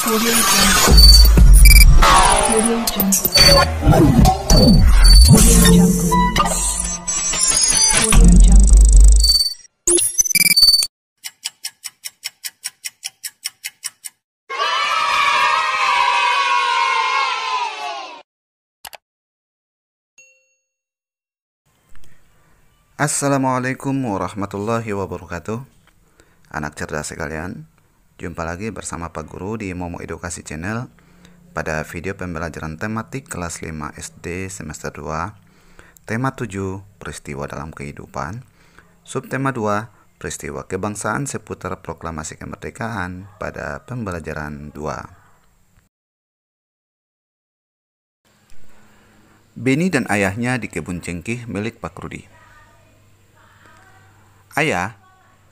Audio Jungle. Audio Jungle. Audio Jungle. Audio Jungle. Assalamualaikum warahmatullahi wabarakatuh. Anak cerdas sekalian, jumpa lagi bersama Pak Guru di Momo Edukasi Channel pada video pembelajaran tematik kelas 5 SD semester 2, tema 7 peristiwa dalam kehidupan, subtema 2 peristiwa kebangsaan seputar proklamasi kemerdekaan pada pembelajaran 2. Beni dan ayahnya di kebun cengkih milik Pak Rudi. Ayah,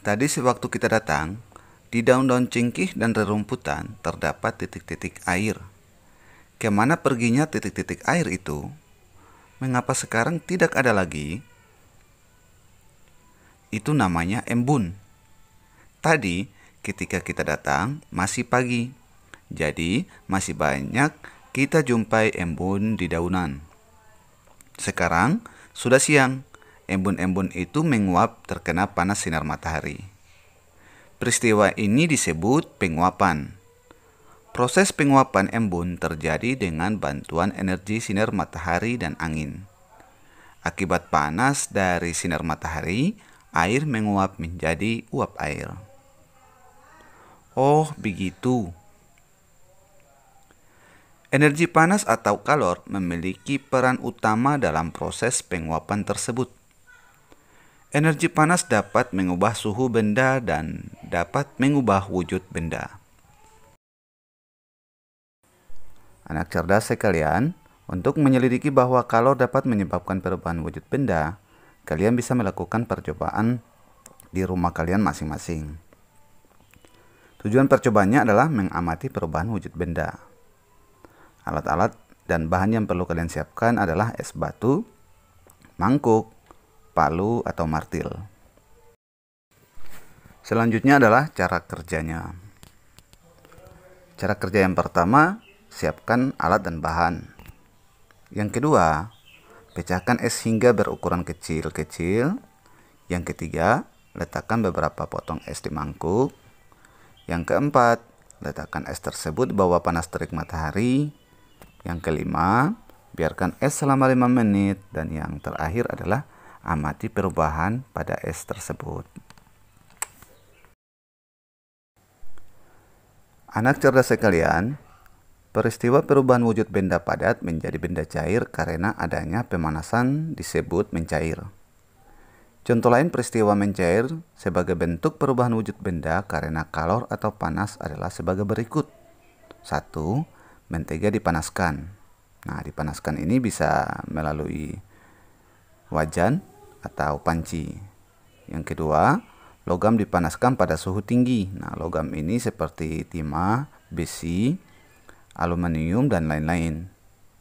tadi sewaktu kita datang, di daun-daun cengkih dan rerumputan terdapat titik-titik air. Kemana perginya titik-titik air itu? Mengapa sekarang tidak ada lagi? Itu namanya embun. Tadi ketika kita datang masih pagi, jadi masih banyak kita jumpai embun di daunan. Sekarang sudah siang. Embun-embun itu menguap terkena panas sinar matahari. Peristiwa ini disebut penguapan. Proses penguapan embun terjadi dengan bantuan energi sinar matahari dan angin. Akibat panas dari sinar matahari, air menguap menjadi uap air. Oh, begitu. Energi panas atau kalor memiliki peran utama dalam proses penguapan tersebut. Energi panas dapat mengubah suhu benda dan dapat mengubah wujud benda. Anak cerdas sekalian, untuk menyelidiki bahwa kalor dapat menyebabkan perubahan wujud benda, kalian bisa melakukan percobaan di rumah kalian masing-masing. Tujuan percobaannya adalah mengamati perubahan wujud benda. Alat-alat dan bahan yang perlu kalian siapkan adalah es batu, mangkuk, palu atau martil. Selanjutnya adalah cara kerjanya. Cara kerja yang pertama, siapkan alat dan bahan. Yang kedua, pecahkan es hingga berukuran kecil-kecil. Yang ketiga, letakkan beberapa potong es di mangkuk. Yang keempat, letakkan es tersebut di bawah panas terik matahari. Yang kelima, biarkan es selama 5 menit. Dan yang terakhir adalah amati perubahan pada es tersebut. Anak cerdas sekalian, peristiwa perubahan wujud benda padat menjadi benda cair karena adanya pemanasan disebut mencair. Contoh lain peristiwa mencair sebagai bentuk perubahan wujud benda karena kalor atau panas adalah sebagai berikut. 1. Mentega dipanaskan. Nah, dipanaskan ini bisa melalui wajan atau panci. Yang kedua, logam dipanaskan pada suhu tinggi. Nah, logam ini seperti timah, besi, aluminium, dan lain-lain.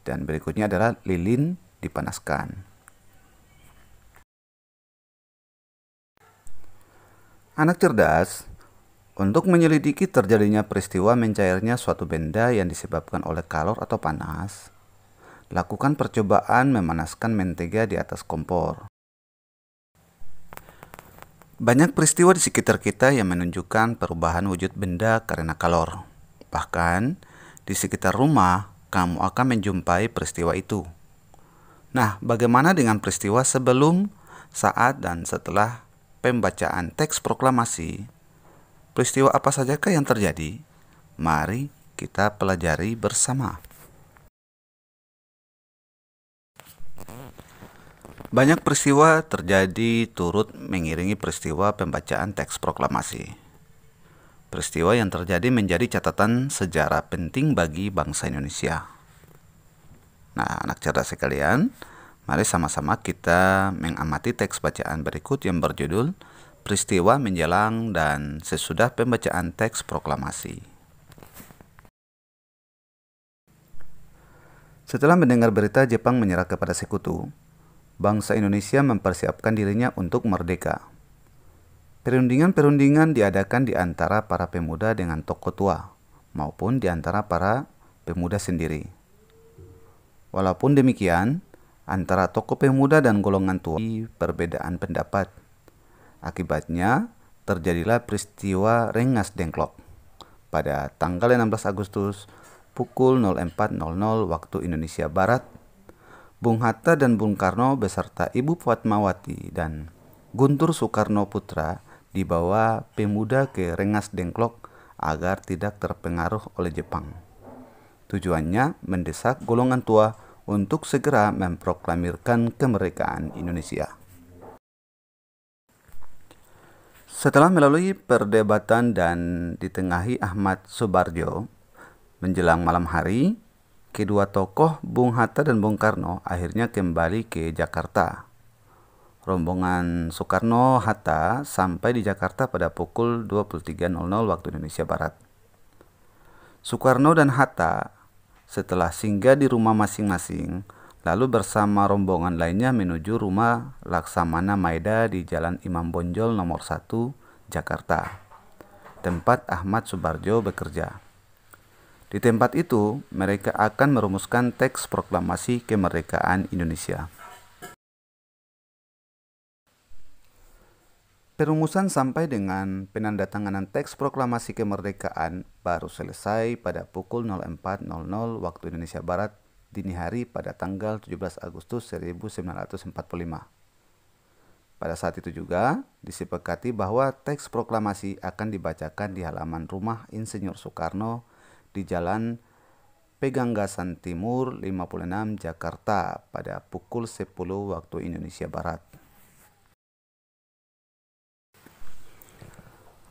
Dan berikutnya adalah lilin dipanaskan. Anak cerdas, untuk menyelidiki terjadinya peristiwa mencairnya suatu benda yang disebabkan oleh kalor atau panas, lakukan percobaan memanaskan mentega di atas kompor. Banyak peristiwa di sekitar kita yang menunjukkan perubahan wujud benda karena kalor. Bahkan, di sekitar rumah, kamu akan menjumpai peristiwa itu. Nah, bagaimana dengan peristiwa sebelum, saat, dan setelah pembacaan teks proklamasi? Peristiwa apa sajakah yang terjadi? Mari kita pelajari bersama. Banyak peristiwa terjadi turut mengiringi peristiwa pembacaan teks proklamasi. Peristiwa yang terjadi menjadi catatan sejarah penting bagi bangsa Indonesia. Nah, anak cerdas sekalian, mari sama-sama kita mengamati teks bacaan berikut yang berjudul Peristiwa Menjelang dan Sesudah Pembacaan Teks Proklamasi. Setelah mendengar berita Jepang menyerah kepada sekutu, bangsa Indonesia mempersiapkan dirinya untuk merdeka. Perundingan-perundingan diadakan di antara para pemuda dengan tokoh tua, maupun di antara para pemuda sendiri. Walaupun demikian, antara tokoh pemuda dan golongan tua perbedaan pendapat. Akibatnya, terjadilah peristiwa Rengas Dengklok pada tanggal 16 Agustus pukul 04.00 waktu Indonesia Barat. Bung Hatta dan Bung Karno beserta Ibu Fatmawati dan Guntur Soekarno Putra dibawa pemuda ke Rengas Dengklok agar tidak terpengaruh oleh Jepang. Tujuannya mendesak golongan tua untuk segera memproklamirkan kemerdekaan Indonesia. Setelah melalui perdebatan dan ditengahi Ahmad Subardjo, menjelang malam hari, kedua tokoh Bung Hatta dan Bung Karno akhirnya kembali ke Jakarta. Rombongan Soekarno-Hatta sampai di Jakarta pada pukul 23.00 waktu Indonesia Barat. Soekarno dan Hatta setelah singgah di rumah masing-masing, lalu bersama rombongan lainnya menuju rumah Laksamana Maeda di Jalan Imam Bonjol nomor 1, Jakarta, tempat Ahmad Subardjo bekerja. Di tempat itu, mereka akan merumuskan teks proklamasi kemerdekaan Indonesia. Perumusan sampai dengan penandatanganan teks proklamasi kemerdekaan baru selesai pada pukul 04.00 waktu Indonesia Barat dini hari pada tanggal 17 Agustus 1945. Pada saat itu juga disepakati bahwa teks proklamasi akan dibacakan di halaman rumah Insinyur Soekarno di Jalan Peganggasan Timur 56 Jakarta pada pukul 10 waktu Indonesia Barat.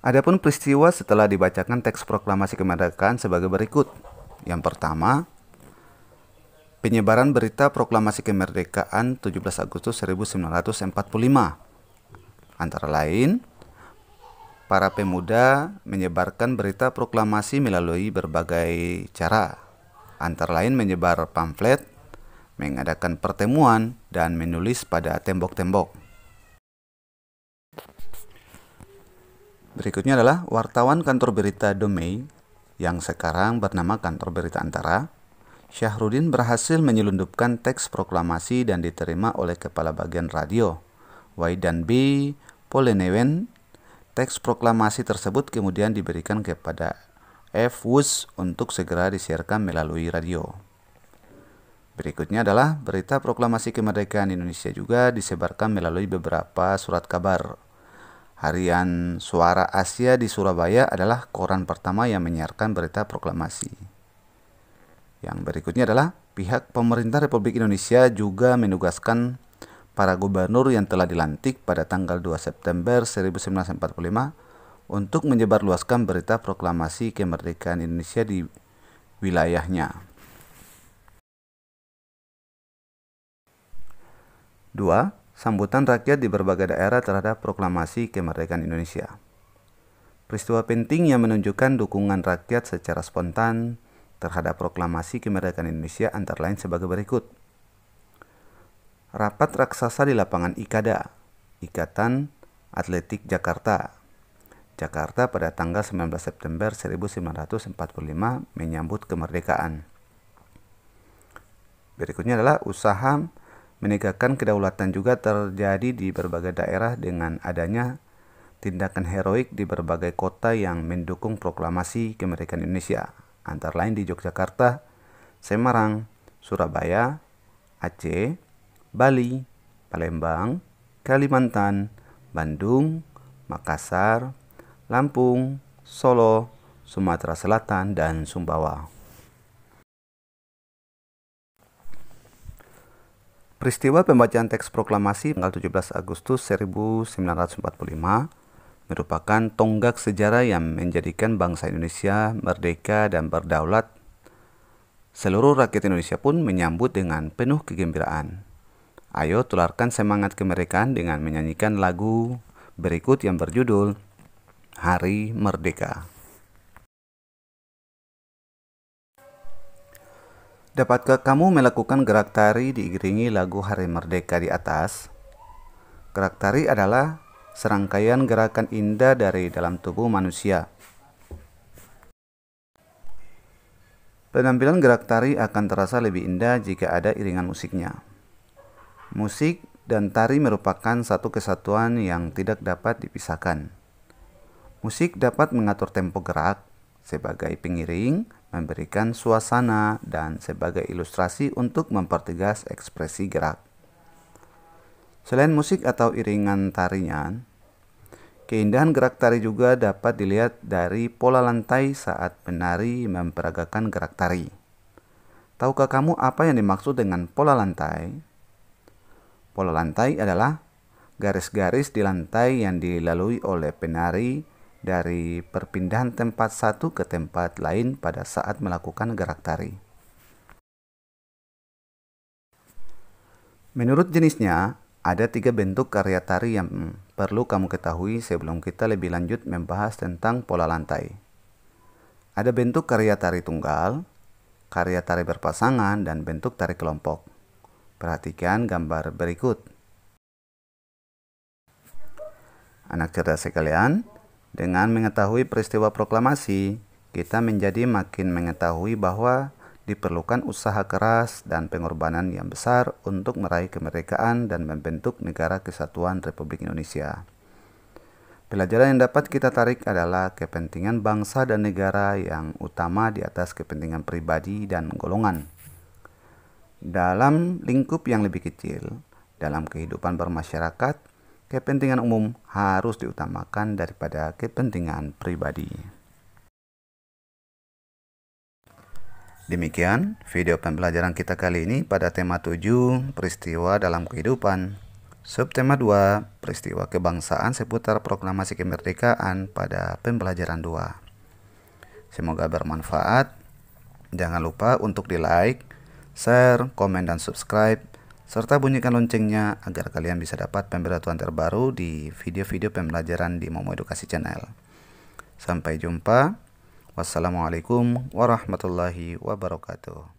Adapun peristiwa setelah dibacakan teks proklamasi kemerdekaan sebagai berikut. Yang pertama, penyebaran berita proklamasi kemerdekaan 17 Agustus 1945. Antara lain, para pemuda menyebarkan berita proklamasi melalui berbagai cara. Antara lain menyebar pamflet, mengadakan pertemuan, dan menulis pada tembok-tembok. Berikutnya adalah wartawan kantor berita Domei yang sekarang bernama Kantor Berita Antara. Syahrudin berhasil menyelundupkan teks proklamasi dan diterima oleh Kepala Bagian Radio, Waidan B. Polenewen. Teks proklamasi tersebut kemudian diberikan kepada F. Wus untuk segera disiarkan melalui radio. Berikutnya adalah berita proklamasi kemerdekaan Indonesia juga disebarkan melalui beberapa surat kabar. Harian Suara Asia di Surabaya adalah koran pertama yang menyiarkan berita proklamasi. Yang berikutnya adalah pihak pemerintah Republik Indonesia juga menugaskan para gubernur yang telah dilantik pada tanggal 2 September 1945 untuk menyebarluaskan berita proklamasi kemerdekaan Indonesia di wilayahnya. 2. Sambutan rakyat di berbagai daerah terhadap proklamasi kemerdekaan Indonesia. Peristiwa penting yang menunjukkan dukungan rakyat secara spontan terhadap proklamasi kemerdekaan Indonesia antara lain sebagai berikut. Rapat raksasa di lapangan Ikada, Ikatan Atletik Jakarta. Jakarta pada tanggal 19 September 1945 menyambut kemerdekaan. Berikutnya adalah usaha menegakkan kedaulatan juga terjadi di berbagai daerah dengan adanya tindakan heroik di berbagai kota yang mendukung proklamasi kemerdekaan Indonesia, antara lain di Yogyakarta, Semarang, Surabaya, Aceh, Bali, Palembang, Kalimantan, Bandung, Makassar, Lampung, Solo, Sumatera Selatan, dan Sumbawa. Peristiwa pembacaan teks proklamasi tanggal 17 Agustus 1945 merupakan tonggak sejarah yang menjadikan bangsa Indonesia merdeka dan berdaulat. Seluruh rakyat Indonesia pun menyambut dengan penuh kegembiraan. Ayo tularkan semangat kemerdekaan dengan menyanyikan lagu berikut yang berjudul Hari Merdeka. Dapatkah kamu melakukan gerak tari diiringi lagu Hari Merdeka di atas? Gerak tari adalah serangkaian gerakan indah dari dalam tubuh manusia. Penampilan gerak tari akan terasa lebih indah jika ada iringan musiknya. Musik dan tari merupakan satu kesatuan yang tidak dapat dipisahkan. Musik dapat mengatur tempo gerak sebagai pengiring, memberikan suasana, dan sebagai ilustrasi untuk mempertegas ekspresi gerak. Selain musik atau iringan tarinya, keindahan gerak tari juga dapat dilihat dari pola lantai saat penari memperagakan gerak tari. Tahukah kamu apa yang dimaksud dengan pola lantai? Pola lantai adalah garis-garis di lantai yang dilalui oleh penari dari perpindahan tempat satu ke tempat lain pada saat melakukan gerak tari. Menurut jenisnya, ada 3 bentuk karya tari yang perlu kamu ketahui sebelum kita lebih lanjut membahas tentang pola lantai. Ada bentuk karya tari tunggal, karya tari berpasangan, dan bentuk tari kelompok. Perhatikan gambar berikut. Anak cerdas sekalian, dengan mengetahui peristiwa proklamasi, kita menjadi makin mengetahui bahwa diperlukan usaha keras dan pengorbanan yang besar untuk meraih kemerdekaan dan membentuk negara kesatuan Republik Indonesia. Pelajaran yang dapat kita tarik adalah kepentingan bangsa dan negara yang utama di atas kepentingan pribadi dan golongan. Dalam lingkup yang lebih kecil, dalam kehidupan bermasyarakat, kepentingan umum harus diutamakan daripada kepentingan pribadi. Demikian video pembelajaran kita kali ini pada tema 7, peristiwa dalam kehidupan. Subtema 2, peristiwa kebangsaan seputar proklamasi kemerdekaan pada pembelajaran 2. Semoga bermanfaat. Jangan lupa untuk di-like, share, komen, dan subscribe, serta bunyikan loncengnya agar kalian bisa dapat pemberitahuan terbaru di video-video pembelajaran di Momo Edukasi Channel. Sampai jumpa. Wassalamualaikum warahmatullahi wabarakatuh.